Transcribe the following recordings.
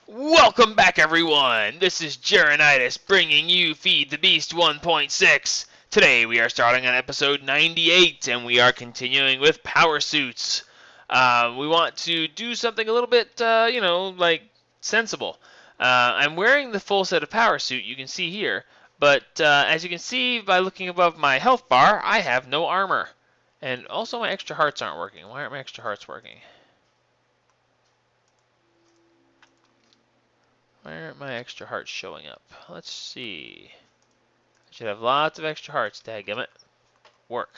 Welcome back, everyone! This is Jeronitis bringing you Feed the Beast 1.6. Today we are starting on episode 98 and we are continuing with power suits. We want to do something a little bit, like sensible. I'm wearing the full set of power suit you can see here, but as you can see by looking above my health bar, I have no armor. And also my extra hearts aren't working. Why aren't my extra hearts working? Why aren't my extra hearts showing up? Let's see. I should have lots of extra hearts, dadgummit. Work.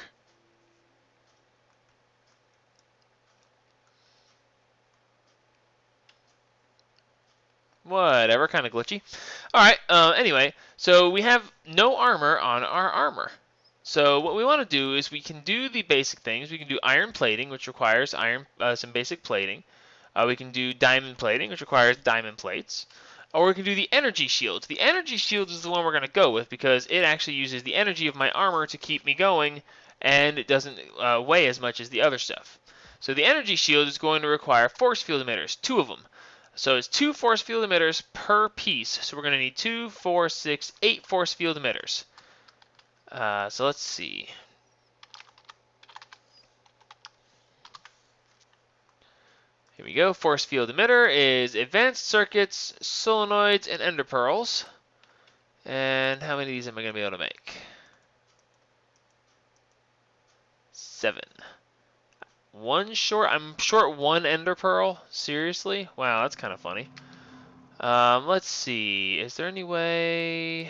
Whatever, kind of glitchy. Alright, anyway, so we have no armor on our armor. So what we want to do is we can do the basic things. We can do iron plating, which requires some basic plating. We can do diamond plating, which requires diamond plates. Or we can do the energy shields. The energy shield is the one we're going to go with because it actually uses the energy of my armor to keep me going, and it doesn't weigh as much as the other stuff. So the energy shield is going to require force field emitters, 2 of them. So it's 2 force field emitters per piece. So we're going to need 2, 4, 6, 8 force field emitters. So let's see. Here we go. Force field emitter is advanced circuits, solenoids, and ender pearls. And how many of these am I going to be able to make? 7. I'm short 1 ender pearl. Seriously? Wow, that's kind of funny. Let's see. Is there any way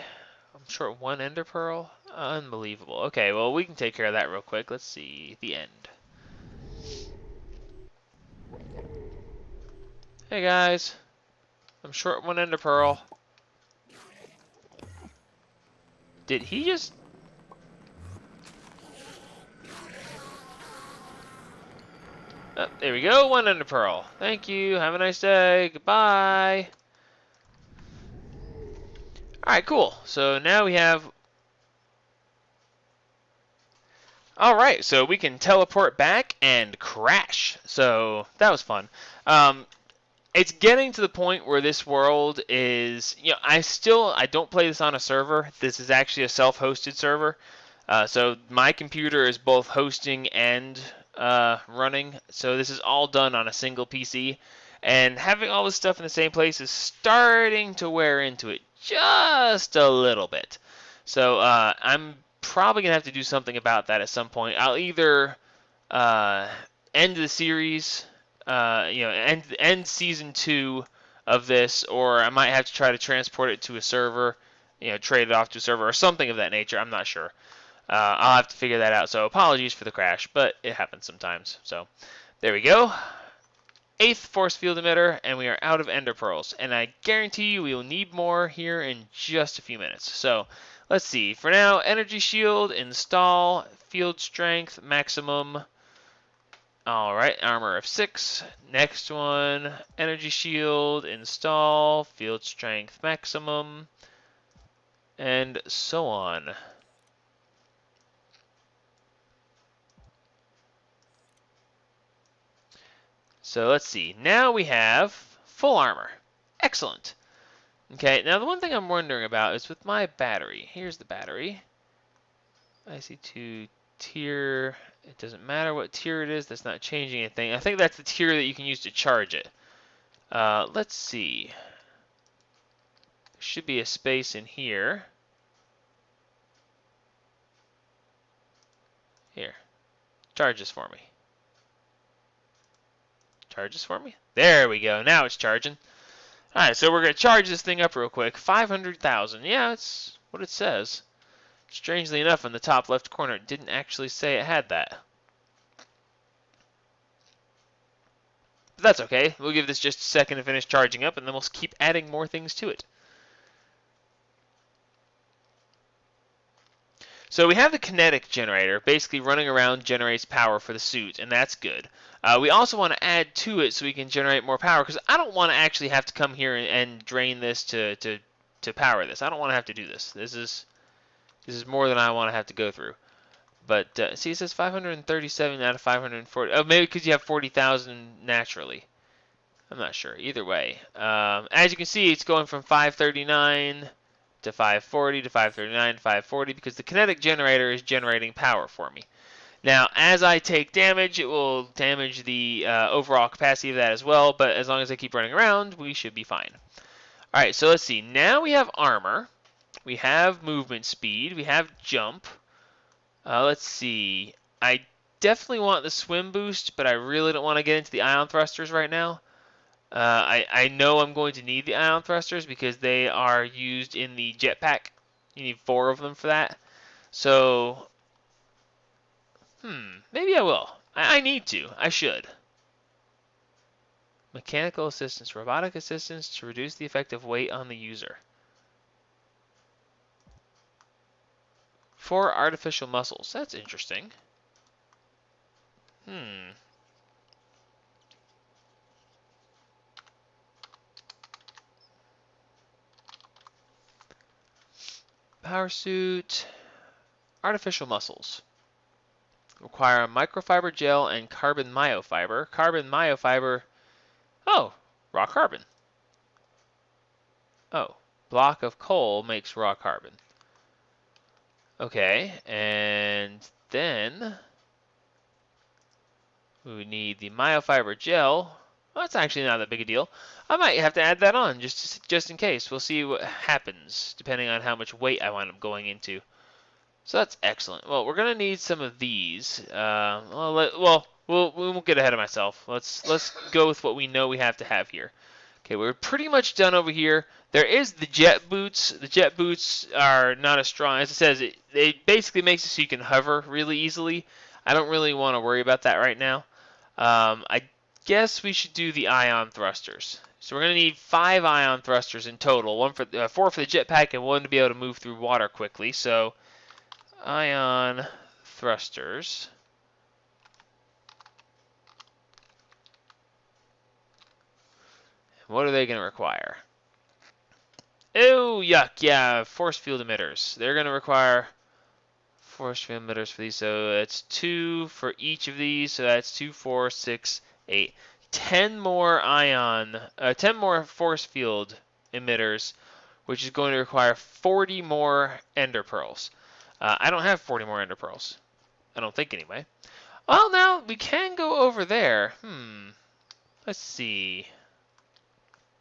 I'm short 1 ender pearl? Unbelievable. Okay, well, we can take care of that real quick. Let's see. The end. Hey guys, I'm short 1 ender pearl. Did he just... Oh, there we go, 1 ender pearl. Thank you, have a nice day, goodbye. Alright, cool. So now we have... Alright, so we can teleport back and crash. So that was fun. It's getting to the point where this world is, I don't play this on a server. This is actually a self-hosted server. So my computer is both hosting and running. So this is all done on a single PC. And having all this stuff in the same place is starting to wear into it just a little bit. So I'm probably going to have to do something about that at some point. I'll either end the series... end season 2 of this, or I might have to try to transport it to a server, trade it off to a server or something of that nature. I'm not sure. I'll have to figure that out. So apologies for the crash, but it happens sometimes. So there we go. 8th force field emitter, and we are out of ender pearls. And I guarantee you we will need more here in just a few minutes. So let's see. For now, energy shield, install, field strength, maximum. Alright, armor of 6. Next one, energy shield, install, field strength maximum, and so on. So let's see, now we have full armor. Excellent. Okay, now the one thing I'm wondering about is with my battery. Here's the battery. IC2 tier... It doesn't matter what tier it is, that's not changing anything. I think that's the tier that you can use to charge it. Let's see. There should be a space in here. Here. Charge this for me. Charge this for me? There we go. Now it's charging. Alright, so we're going to charge this thing up real quick. 500,000. Yeah, that's what it says. Strangely enough, in the top left corner, it didn't actually say it had that. But that's okay. We'll give this just a second to finish charging up, and then we'll keep adding more things to it. So we have the kinetic generator, basically running around generates power for the suit, and that's good. We also want to add to it so we can generate more power, because I don't want to actually have to come here and drain this to power this. I don't want to have to do this. This is more than I want to have to go through. But see, it says 537 out of 540. Oh, maybe because you have 40,000 naturally. I'm not sure. Either way. As you can see, it's going from 539 to 540 to 539 to 540 because the kinetic generator is generating power for me. Now, as I take damage, it will damage the overall capacity of that as well, but as long as I keep running around, we should be fine. Alright, so let's see. Now we have armor. We have movement speed. We have jump. Let's see. I definitely want the swim boost, but I really don't want to get into the ion thrusters right now. I know I'm going to need the ion thrusters because they are used in the jetpack. You need 4 of them for that. So, maybe I will. I need to. I should. Mechanical assistance, robotic assistance to reduce the effective weight on the user. 4 artificial muscles. That's interesting. Power suit. Artificial muscles. Require a microfiber gel and carbon myofiber. Carbon myofiber. Oh, raw carbon. Oh, block of coal makes raw carbon. Okay, and then we need the myofiber gel. Well, that's actually not that big a deal. I might have to add that on just in case. We'll see what happens depending on how much weight I wind up going into. So that's excellent. Well, we're gonna need some of these. We won't get ahead of myself. Let's go with what we know we have to have here. Okay, we're pretty much done over here. There is the jet boots. The jet boots are not as strong. As it says, it basically makes it so you can hover really easily. I don't really want to worry about that right now. I guess we should do the ion thrusters. So we're going to need 5 ion thrusters in total. 4 for the jetpack and 1 to be able to move through water quickly. So ion thrusters. What are they going to require? Oh, yuck, yeah, force field emitters. They're going to require force field emitters for these. So that's 2 for each of these. So that's 2, 4, 6, 8. 10 more 10 more force field emitters, which is going to require 40 more ender pearls. I don't have 40 more ender pearls. I don't think anyway. Well, now we can go over there. Let's see.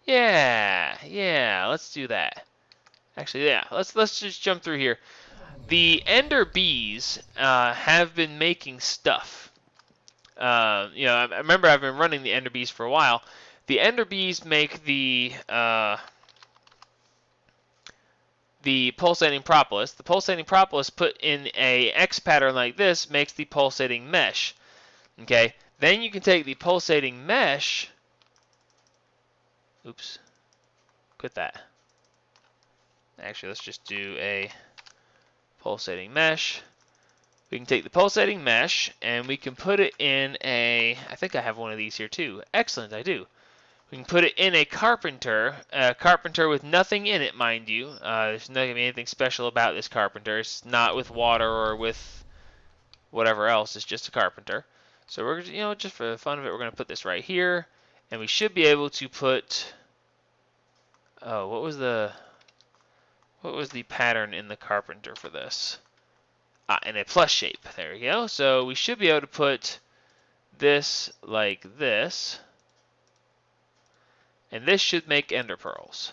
Yeah, let's do that. Actually, yeah, let's just jump through here. The ender bees have been making stuff. I remember I've been running the ender bees for a while. The ender bees make the pulsating propolis. The pulsating propolis put in a X pattern like this makes the pulsating mesh. Okay, then you can take the pulsating mesh. Oops, quit that. Actually, let's just do a pulsating mesh. We can take the pulsating mesh and we can put it in a, I think I have one of these here too. Excellent, I do. We can put it in a carpenter with nothing in it, mind you. There's not going to be anything special about this carpenter. It's not with water or with whatever else. It's just a carpenter. So we're, just for the fun of it, we're going to put this right here. And we should be able to put, what was the pattern in the carpenter for this? In a plus shape. There we go. So we should be able to put this like this. And this should make ender pearls.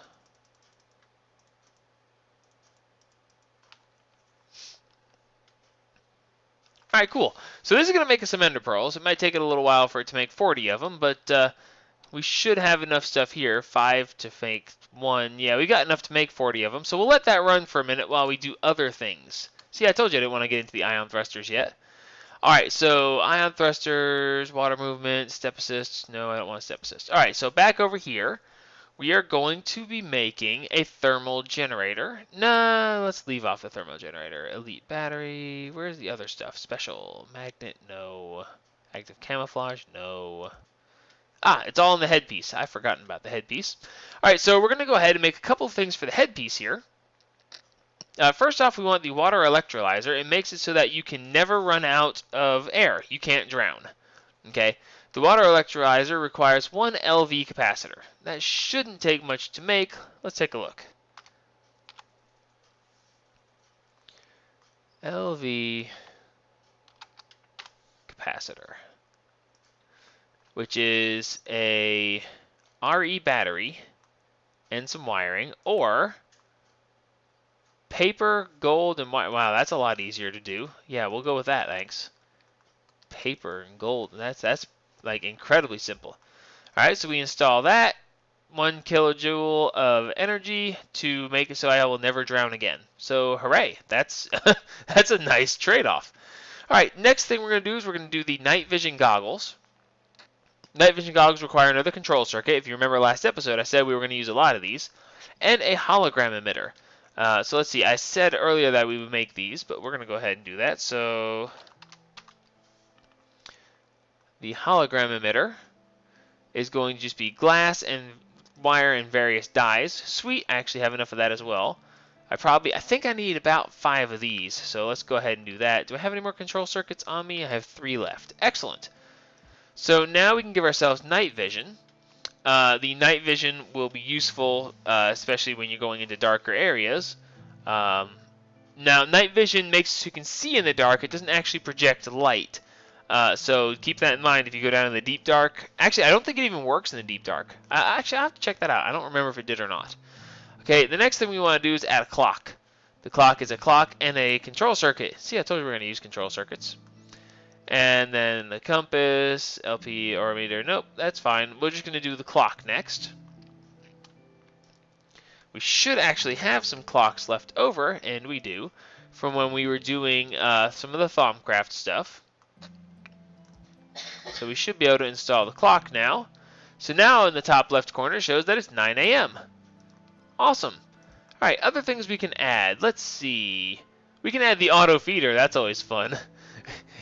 Alright, cool. So this is going to make us some ender pearls. It might take it a little while for it to make 40 of them, but we should have enough stuff here. 5 to make 1. Yeah, we got enough to make 40 of them. So we'll let that run for a minute while we do other things. See, I told you I didn't want to get into the ion thrusters yet. Alright, so ion thrusters, water movement, step assist. No, I don't want a step assist. Alright, so back over here, we are going to be making a thermal generator. Nah, let's leave off the thermal generator. Elite battery. Where's the other stuff? Special magnet, no. Active camouflage, no. It's all in the headpiece. I've forgotten about the headpiece. Alright, so we're going to go ahead and make a couple things for the headpiece here. First off, we want the water electrolyzer. It makes it so that you can never run out of air. You can't drown. Okay? The water electrolyzer requires 1 LV capacitor. That shouldn't take much to make. Let's take a look. LV capacitor, which is a RE battery and some wiring, or paper, gold, and wire. Wow, that's a lot easier to do. Yeah, we'll go with that, thanks. Paper and gold. That's like incredibly simple. All right, so we install that. 1 kilojoule of energy to make it so I will never drown again. So hooray, that's that's a nice trade-off. All right, next thing we're going to do is we're going to do the night vision goggles. Night vision goggles require another control circuit. If you remember last episode, I said we were going to use a lot of these. And a hologram emitter. So let's see, I said earlier that we would make these, but we're going to go ahead and do that. So the hologram emitter is going to just be glass and wire and various dyes. Sweet, I actually have enough of that as well. I think I need about 5 of these, so let's go ahead and do that. Do I have any more control circuits on me? I have 3 left. Excellent. So now we can give ourselves night vision. The night vision will be useful, especially when you're going into darker areas. Now, night vision makes so you can see in the dark. It doesn't actually project light. So keep that in mind if you go down in the deep dark. Actually, I don't think it even works in the deep dark. Actually, I'll have to check that out. I don't remember if it did or not. Okay, the next thing we want to do is add a clock. The clock is a clock and a control circuit. See, I told you we were going to use control circuits. And then the compass, LP, orometer. Nope, that's fine. We're just going to do the clock next. We should actually have some clocks left over, and we do, from when we were doing some of the Thaumcraft stuff. So we should be able to install the clock now. So now in the top left corner shows that it's 9 a.m. Awesome. All right, other things we can add. Let's see. We can add the auto feeder. That's always fun.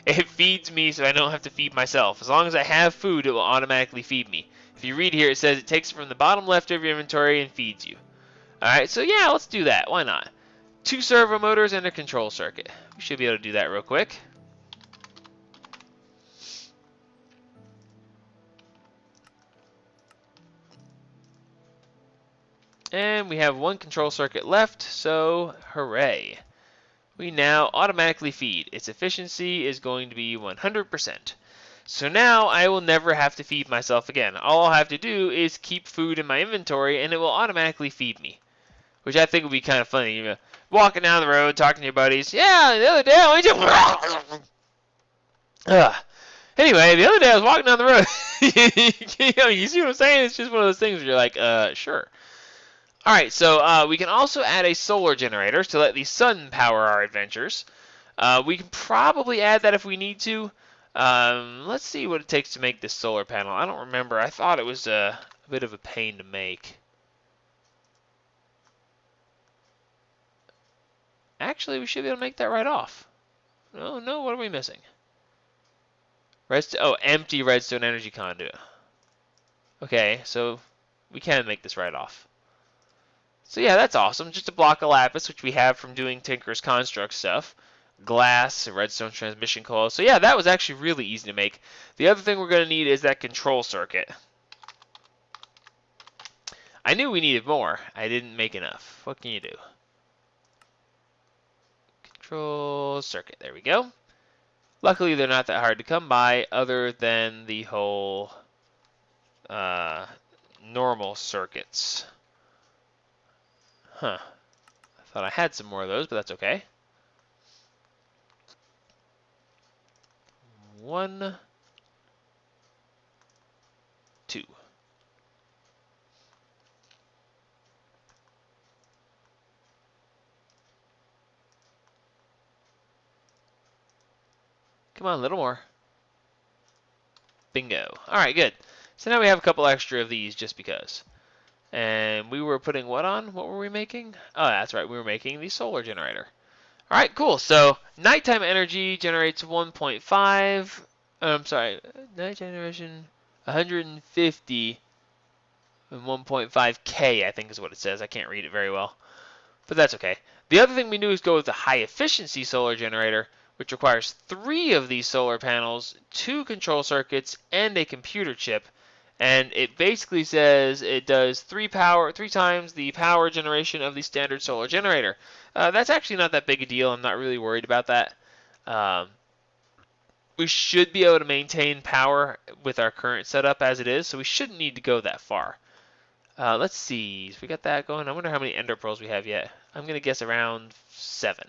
It feeds me so I don't have to feed myself. As long as I have food, it will automatically feed me. If you read here, it says it takes it from the bottom left of your inventory and feeds you. All right, so yeah, let's do that. Why not? 2 servo motors and a control circuit. We should be able to do that real quick. And we have 1 control circuit left, so hooray. We now automatically feed. Its efficiency is going to be 100%. So now I will never have to feed myself again. All I'll have to do is keep food in my inventory and it will automatically feed me. Which I think would be kind of funny. You know, walking down the road, talking to your buddies. Yeah, the other day I went to... Anyway, the other day I was walking down the road. You see what I'm saying? It's just one of those things where you're like, sure. Alright, so we can also add a solar generator to let the sun power our adventures. We can probably add that if we need to. Let's see what it takes to make this solar panel. I don't remember. I thought it was a bit of a pain to make. Actually, we should be able to make that right off. No, what are we missing? Empty redstone energy conduit. Okay, so we can make this right off. So yeah, that's awesome. Just a block of lapis, which we have from doing Tinker's Construct stuff. Glass, a redstone transmission coil. So yeah, that was actually really easy to make. The other thing we're going to need is that control circuit. I knew we needed more. I didn't make enough. What can you do? Control circuit. There we go. Luckily, they're not that hard to come by, other than the whole normal circuits. Huh. I thought I had some more of those, but that's okay. 1, 2. Come on, a little more. Bingo. Alright, good. So now we have a couple extra of these just because. And we were putting what on? What were we making? Oh, that's right. We were making the solar generator. All right, cool. So nighttime energy generates 1.5. I'm sorry. Night generation 150 and 1.5K, I think is what it says. I can't read it very well, but that's okay. The other thing we do is go with the high efficiency solar generator, which requires 3 of these solar panels, 2 control circuits, and a computer chip. And it basically says it does 3 times the power generation of the standard solar generator. That's actually not that big a deal. I'm not really worried about that. Um, we should be able to maintain power with our current setup as it is, so we shouldn't need to go that far. Let's see. So we got that going. I wonder how many ender pearls we have yet. I'm going to guess around 7.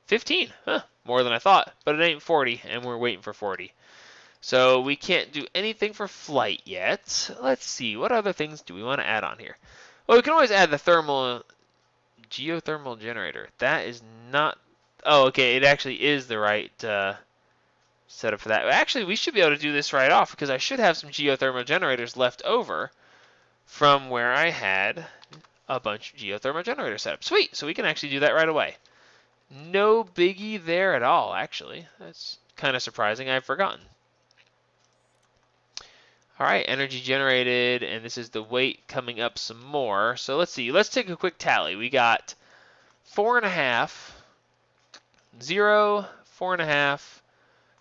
15. Huh, more than I thought. But it ain't 40, and we're waiting for 40. So we can't do anything for flight yet. Let's see. What other things do we want to add on here? Well, we can always add the geothermal generator. That is not... Oh, okay. It actually is the right setup for that. Actually, we should be able to do this right off because I should have some geothermal generators left over from where I had a bunch of geothermal generators set up. Sweet! So we can actually do that right away. No biggie there at all, actually. That's kind of surprising. I've forgotten. All right, energy generated, and this is the weight coming up some more. So let's see. Let's take a quick tally. We got 4.5, 0, 4.5,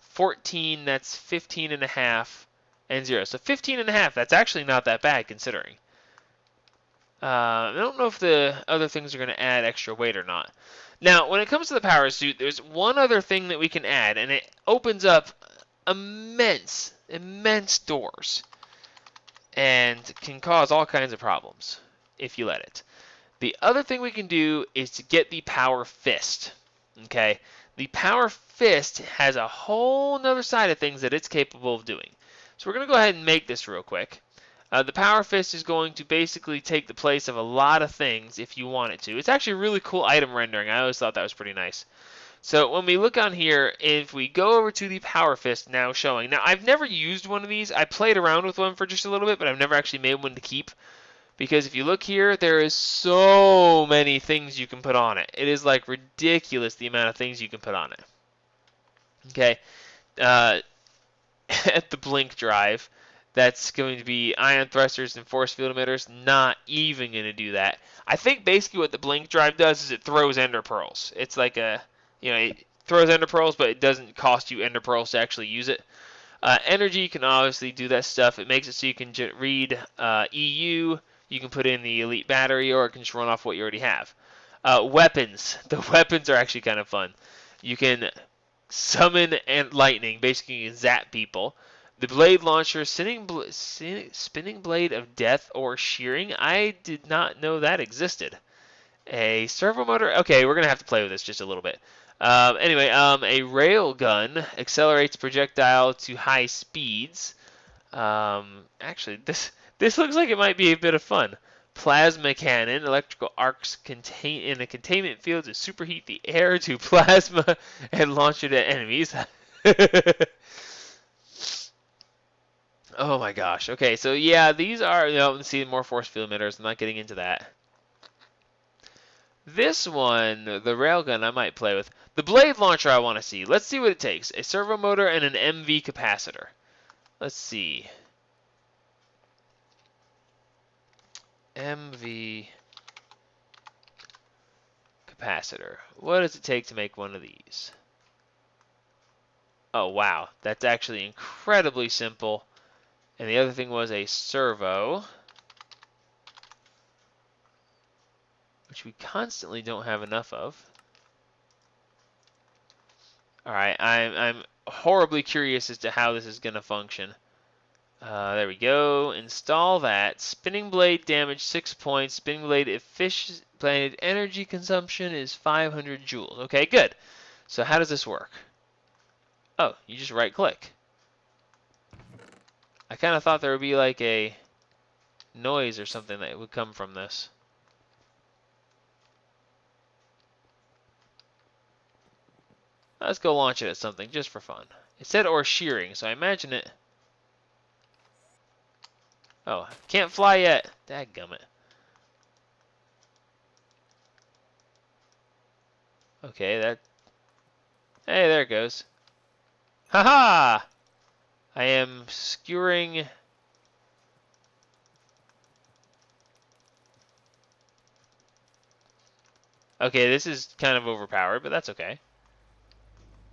14, that's 15.5, and 0. So 15.5, that's actually not that bad considering. I don't know if the other things are going to add extra weight or not. Now, when it comes to the power suit, there's one other thing that we can add, and it opens up immense doors and can cause all kinds of problems if you let it. The other thing we can do is to get the power fist. Okay, the power fist has a whole nother side of things that it's capable of doing. So we're going to go ahead and make this real quick. The power fist is going to basically take the place of a lot of things if you want it to. It's actually a really cool item rendering. I always thought that was pretty nice. So when we look on here, if we go over to the power fist now showing. Now I've never used one of these. I played around with one for just a little bit, but I've never actually made one to keep. Because if you look here, there is so many things you can put on it. It is like ridiculous the amount of things you can put on it. Okay. At the blink drive, that's going to be ion thrusters and force field emitters. Not even going to do that. I think basically what the blink drive does is it throws ender pearls. It's like a, it throws ender pearls, but it doesn't cost you ender pearls to actually use it. Energy can obviously do that stuff. It makes it so you can read EU. You can put in the elite battery, or it can just run off what you already have. Weapons. The weapons are actually kind of fun. You can summon and lightning. Basically, you can zap people. The blade launcher, spinning blade of death or shearing. I did not know that existed. A servo motor. Okay, we're gonna have to play with this just a little bit. Anyway, a rail gun accelerates projectile to high speeds. Actually, this looks like it might be a bit of fun. Plasma cannon, electrical arcs in a containment field to superheat the air to plasma and launch it at enemies. Oh my gosh. Okay, so yeah, these are, let's see, more force field emitters. I'm not getting into that. This one, the railgun, I might play with. The blade launcher I want to see. Let's see what it takes. A servo motor and an MV capacitor. Let's see. MV capacitor. What does it take to make one of these? Oh, wow. That's actually incredibly simple. And the other thing was a servo, which we constantly don't have enough of. Alright, I'm horribly curious as to how this is going to function. There we go. Install that. Spinning blade damage 6 points. Spinning blade energy consumption is 500 joules. Okay, good. So how does this work? Oh, you just right click. I kind of thought there would be like a noise or something that would come from this. Let's go launch it at something just for fun. It said or shearing, so I imagine it. Oh, can't fly yet. Dadgummit. Okay, that. Hey, there it goes. Haha! I am skewering. Okay, this is kind of overpowered, but that's okay.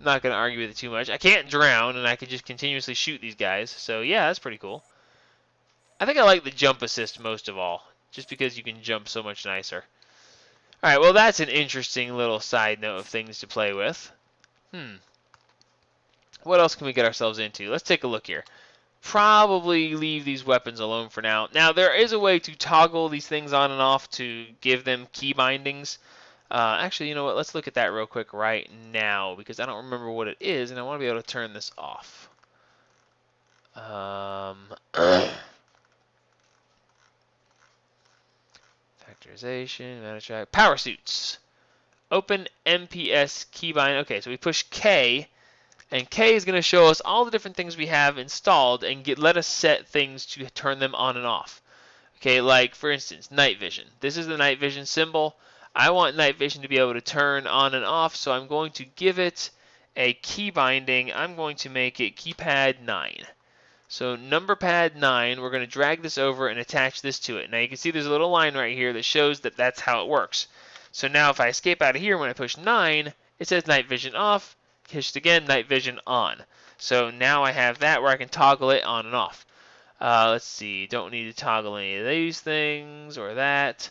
I'm not going to argue with it too much. I can't drown, and I can just continuously shoot these guys. So yeah, that's pretty cool. I think I like the jump assist most of all, just because you can jump so much nicer. Alright, well that's an interesting little side note of things to play with. What else can we get ourselves into? Let's take a look here. Probably leave these weapons alone for now. Now, there is a way to toggle these things on and off to give them key bindings. Actually, you know what? Let's look at that real quick right now because I don't remember what it is, and I want to be able to turn this off. Factorization, power suits. Open MPS keybind. Okay, so we push K, and K is going to show us all the different things we have installed and let us set things to turn them on and off. Okay, like for instance, night vision. This is the night vision symbol. I want night vision to be able to turn on and off, so I'm going to give it a key binding. I'm going to make it keypad 9. So number pad 9, we're going to drag this over and attach this to it. Now you can see there's a little line right here that shows that that's how it works. So now if I escape out of here, when I push 9, it says night vision off. Pushed again, night vision on. So now I have that where I can toggle it on and off. Let's see, don't need to toggle any of these things or that.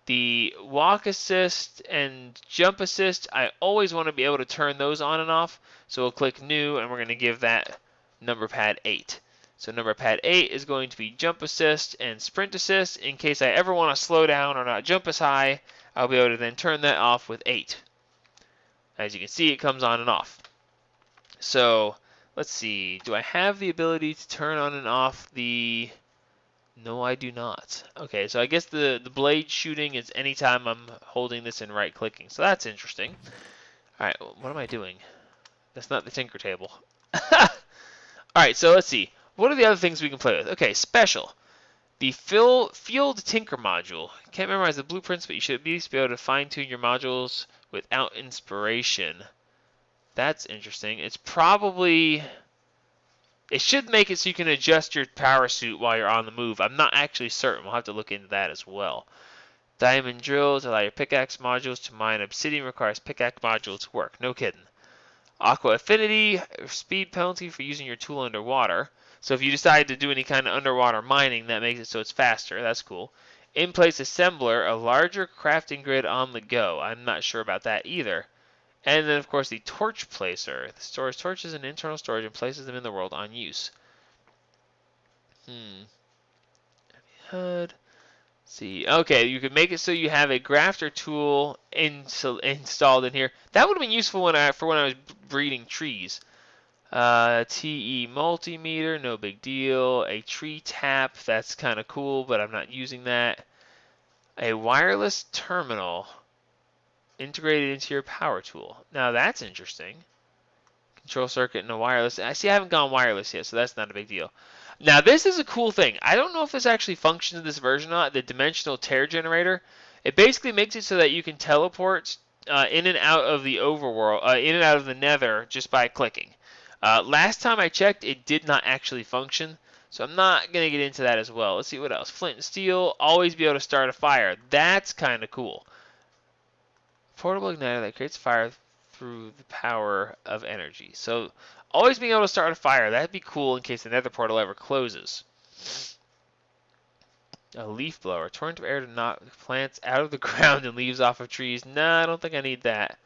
The walk assist and jump assist, I always want to be able to turn those on and off. So we'll click new and we're going to give that number pad 8. So number pad 8 is going to be jump assist and sprint assist. In case I ever want to slow down or not jump as high, I'll be able to then turn that off with 8. As you can see, it comes on and off. So let's see, do I have the ability to turn on and off the... No, I do not. Okay, so I guess the blade shooting is anytime I'm holding this and right clicking. So that's interesting. Alright, what am I doing? That's not the tinker table. Alright, so let's see. What are the other things we can play with? Okay, special. The Field Tinker module. Can't memorize the blueprints, but you should at least be able to fine-tune your modules without inspiration. That's interesting. It's probably... It should make it so you can adjust your power suit while you're on the move. I'm not actually certain. We'll have to look into that as well. Diamond drills allow your pickaxe modules to mine. Obsidian requires pickaxe module to work. No kidding. Aqua affinity, speed penalty for using your tool underwater. So if you decide to do any kind of underwater mining, that makes it so it's faster. That's cool. In-place assembler, a larger crafting grid on the go. I'm not sure about that either. And then, of course, the torch placer. It stores torches in internal storage and places them in the world on use. HUD. Let's see. Okay, you can make it so you have a grafter tool installed in here. That would have been useful for when I was breeding trees. TE multimeter, no big deal. A tree tap, that's kind of cool, but I'm not using that. A wireless terminal integrated into your power tool. Now that's interesting. Control circuit and a wireless. I haven't gone wireless yet, so that's not a big deal. Now this is a cool thing. I don't know if this actually functions in this version or not. The dimensional tear generator. It basically makes it so that you can teleport in and out of the overworld, in and out of the nether just by clicking. Last time I checked, it did not actually function. So I'm not going to get into that as well. Let's see what else. Flint and steel. Always be able to start a fire. That's kind of cool. Portable igniter that creates fire through the power of energy. So always being able to start a fire, that'd be cool in case the nether portal ever closes. A leaf blower. Torrent of air to knock plants out of the ground and leaves off of trees. Nah, I don't think I need that.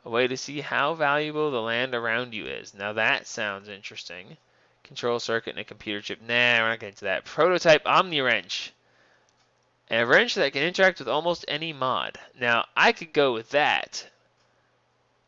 A way to see how valuable the land around you is. Now that sounds interesting. Control circuit and a computer chip. Nah, we're not getting into that. Prototype Omni Wrench. And a wrench that can interact with almost any mod. Now, I could go with that.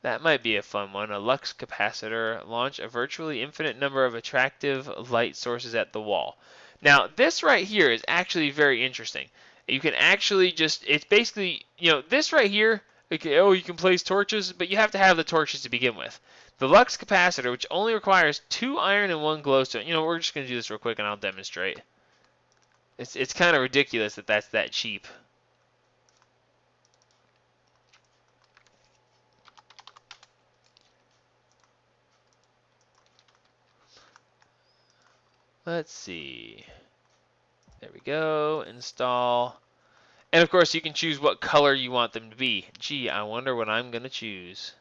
That might be a fun one. A lux capacitor. Launch a virtually infinite number of attractive light sources at the wall. Now, this right here is actually very interesting. You can actually just, it's basically, this right here, okay, you can place torches, but you have to have the torches to begin with. The lux capacitor, which only requires 2 iron and 1 glowstone. We're just going to do this real quick and I'll demonstrate. It's kind of ridiculous that that's that cheap. Let's see. There we go. Install. And of course you can choose what color you want them to be. Gee, I wonder what I'm going to choose.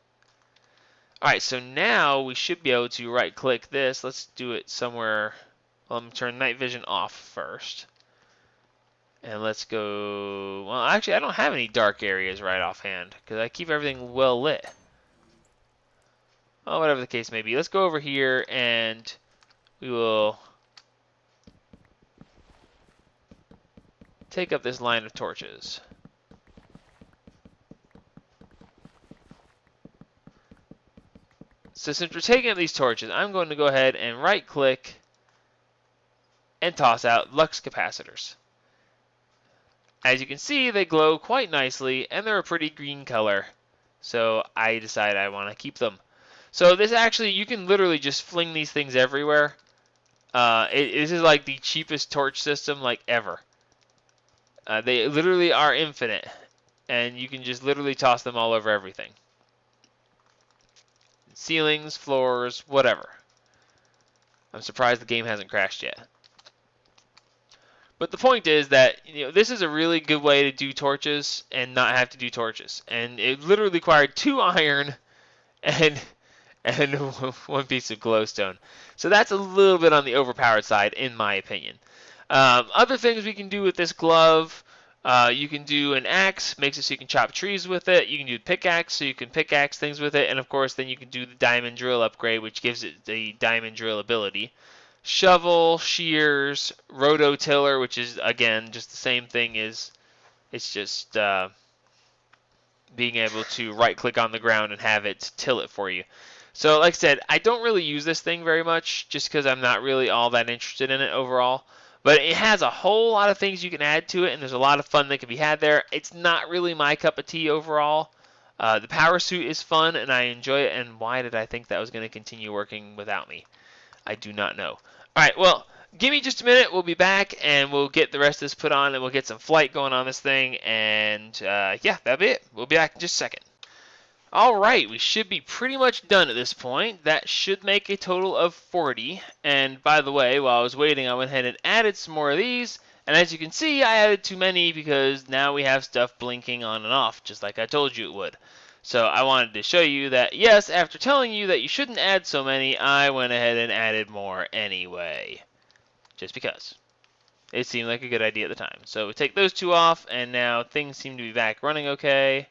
Alright, so now we should be able to right click this. Let's do it somewhere. Well, I'm going to turn night vision off first. And let's go, well, actually I don't have any dark areas right offhand because I keep everything well lit. Well, whatever the case may be. Let's go over here and we will take up this line of torches. So since we're taking up these torches, I'm going to go ahead and right click and toss out lux capacitors. As you can see, they glow quite nicely and they're a pretty green color. So I decide I want to keep them. So this actually, you can literally just fling these things everywhere. This is like the cheapest torch system like ever. They literally are infinite. And you can just literally toss them all over everything. Ceilings, floors, whatever. I'm surprised the game hasn't crashed yet. But the point is that this is a really good way to do torches and not have to do torches. And it literally required 2 iron and 1 piece of glowstone. So that's a little bit on the overpowered side, in my opinion. Other things we can do with this glove, you can do an axe, makes it so you can chop trees with it. You can do pickaxe, so you can pickaxe things with it. And of course, then you can do the diamond drill upgrade, which gives it the diamond drill ability. Shovel, shears, rototiller, which is, again, just the same thing as, it's just being able to right-click on the ground and have it till it for you. So, like I said, I don't really use this thing very much, just because I'm not really all that interested in it overall. But it has a whole lot of things you can add to it, and there's a lot of fun that can be had there. It's not really my cup of tea overall. The power suit is fun, and I enjoy it, and why did I think that was going to continue working without me? I do not know. Alright, well, give me just a minute. We'll be back, and we'll get the rest of this put on, and we'll get some flight going on this thing, and yeah, that'll be it. We'll be back in just a second. Alright, we should be pretty much done at this point. That should make a total of 40. And by the way, while I was waiting, I went ahead and added some more of these. And as you can see, I added too many because now we have stuff blinking on and off, just like I told you it would. So I wanted to show you that, yes, after telling you that you shouldn't add so many, I went ahead and added more anyway. Just because. It seemed like a good idea at the time. So we take those 2 off, and now things seem to be back running okay.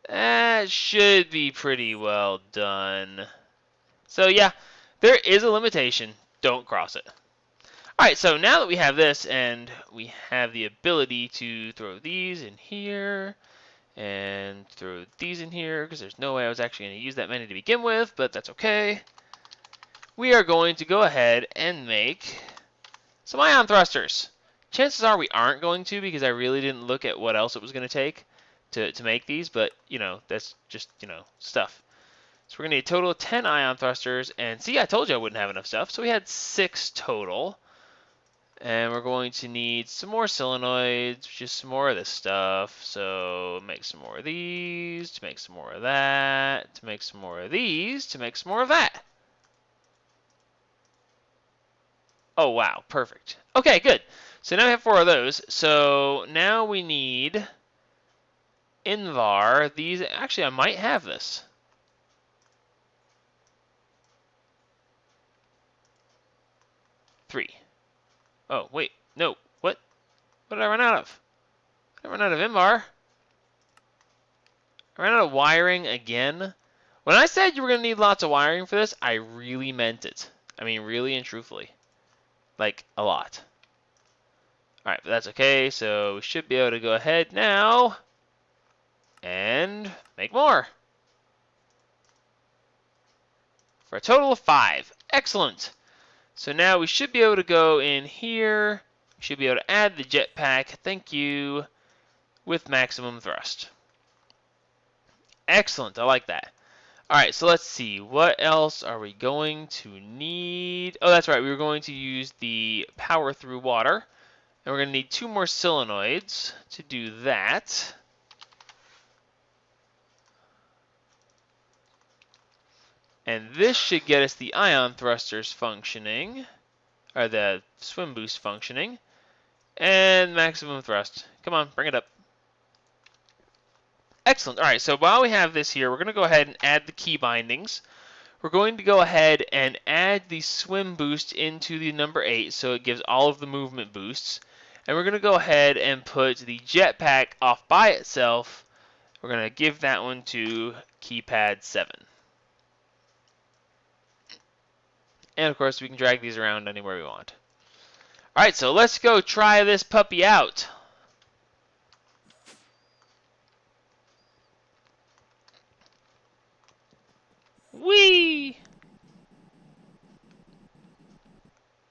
That should be pretty well done. So yeah, there is a limitation. Don't cross it. Alright, so now that we have this, and we have the ability to throw these in here, and throw these in here, because there's no way I was actually going to use that many to begin with, but that's okay. We are going to go ahead and make some ion thrusters. Chances are we aren't going to, because I really didn't look at what else it was going to take to make these, but, that's just, stuff. So we're going to need a total of 10 ion thrusters, and see, I told you I wouldn't have enough stuff, so we had 6 total. And we're going to need some more solenoids, just some more of this stuff. So make some more of these, to make some more of that, to make some more of these, to make some more of that. Oh, wow, perfect. Okay, good. So now we have 4 of those. So now we need Invar. These, actually, I might have this. Three. Oh, wait, no, what? What did I run out of? I ran out of Invar. I ran out of wiring again. When I said you were going to need lots of wiring for this, I really meant it. I mean, really and truthfully. Like, a lot. Alright, but that's okay, so we should be able to go ahead now and make more. For a total of 5. Excellent. So now we should be able to go in here. We should be able to add the jetpack, thank you, with maximum thrust. Excellent, I like that. Alright, so let's see. What else are we going to need? Oh, that's right. We were going to use the power through water. And we're going to need 2 more solenoids to do that. And this should get us the ion thrusters functioning, or the swim boost functioning, and maximum thrust. Come on, bring it up. Excellent. All right, so while we have this here, we're going to go ahead and add the key bindings. We're going to go ahead and add the swim boost into the number 8 so it gives all of the movement boosts. And we're going to go ahead and put the jetpack off by itself. We're going to give that one to keypad 7. And of course we can drag these around anywhere we want. Alright, so let's go try this puppy out. Whee!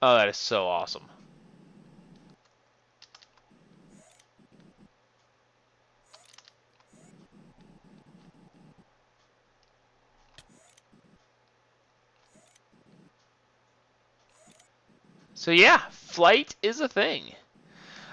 Oh, that is so awesome. So yeah, flight is a thing.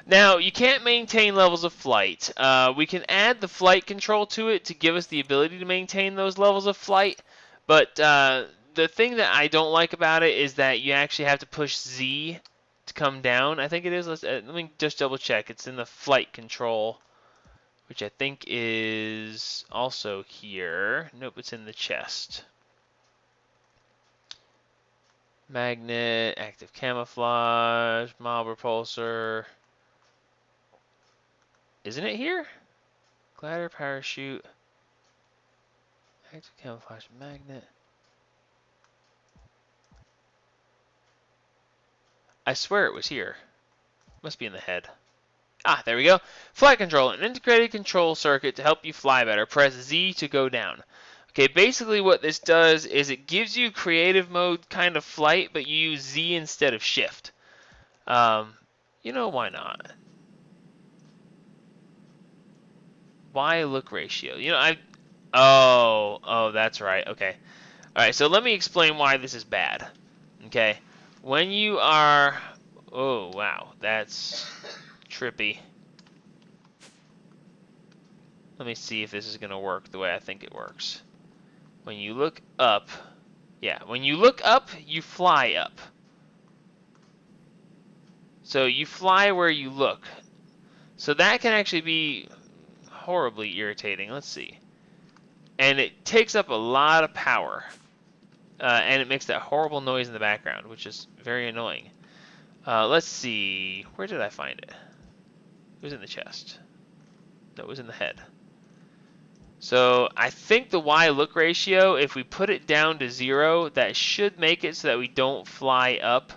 Now, you can't maintain levels of flight. We can add the flight control to it to give us the ability to maintain those levels of flight, but the thing that I don't like about it is that you actually have to push Z to come down. I think it is. Let me just double check. It's in the flight control, which I think is also here. Nope, it's in the chest. Magnet, active camouflage, mob repulsor. Isn't it here? Glider, parachute, active camouflage, magnet. I swear it was here. Must be in the head. Ah, there we go. Flight control, an integrated control circuit to help you fly better. Press Z to go down. Okay, basically what this does is it gives you creative mode kind of flight, but you use Z instead of shift. You know, why not? Y look ratio. You know, Oh, that's right. Okay. All right, so let me explain why this is bad. Okay. When you are... Oh, wow. That's trippy. Let me see if this is going to work the way I think it works. When you look up... Yeah, when you look up, you fly up. So you fly where you look. So that can actually be horribly irritating. Let's see. And it takes up a lot of power. And it makes that horrible noise in the background, which is very annoying. Let's see. Where did I find it? It was in the chest. No, it was in the head. So I think the Y look ratio, if we put it down to 0, that should make it so that we don't fly up.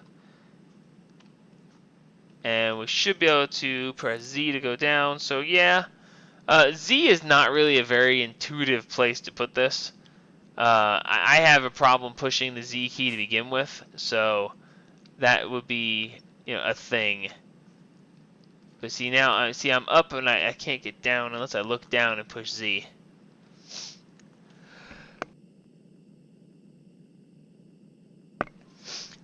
And we should be able to press Z to go down. So yeah, Z is not really a very intuitive place to put this. I have a problem pushing the Z key to begin with, so that would be, you know, a thing. But see now, I'm up and I can't get down unless I look down and push Z.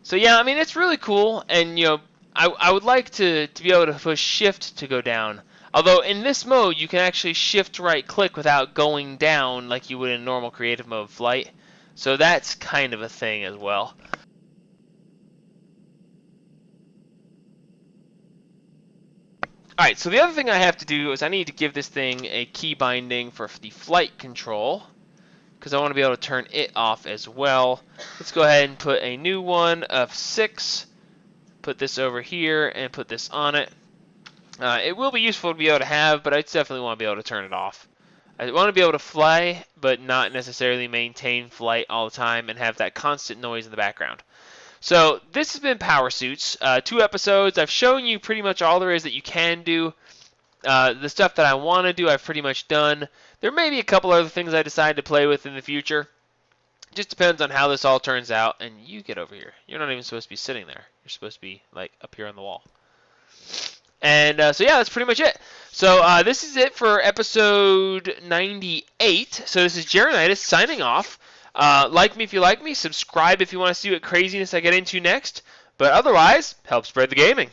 So yeah, I mean, it's really cool, and you know, I would like to be able to push shift to go down. Although in this mode, you can actually shift right click without going down like you would in normal creative mode flight. So that's kind of a thing as well. Alright, so the other thing I have to do is I need to give this thing a key binding for the flight control, because I want to be able to turn it off as well. Let's go ahead and put a new one of 6. Put this over here and put this on it. It will be useful to be able to have, but I definitely want to be able to turn it off. I want to be able to fly, but not necessarily maintain flight all the time and have that constant noise in the background. So this has been Power Suits. 2 episodes. I've shown you pretty much all there is that you can do. The stuff that I want to do, I've pretty much done. There may be a couple other things I decide to play with in the future. It just depends on how this all turns out. And you get over here. You're not even supposed to be sitting there. You're supposed to be like up here on the wall. And so yeah, that's pretty much it. So this is it for episode 98. So this is Jeronitis signing off. Like me if you like me. Subscribe if you want to see what craziness I get into next. But otherwise, help spread the gaming.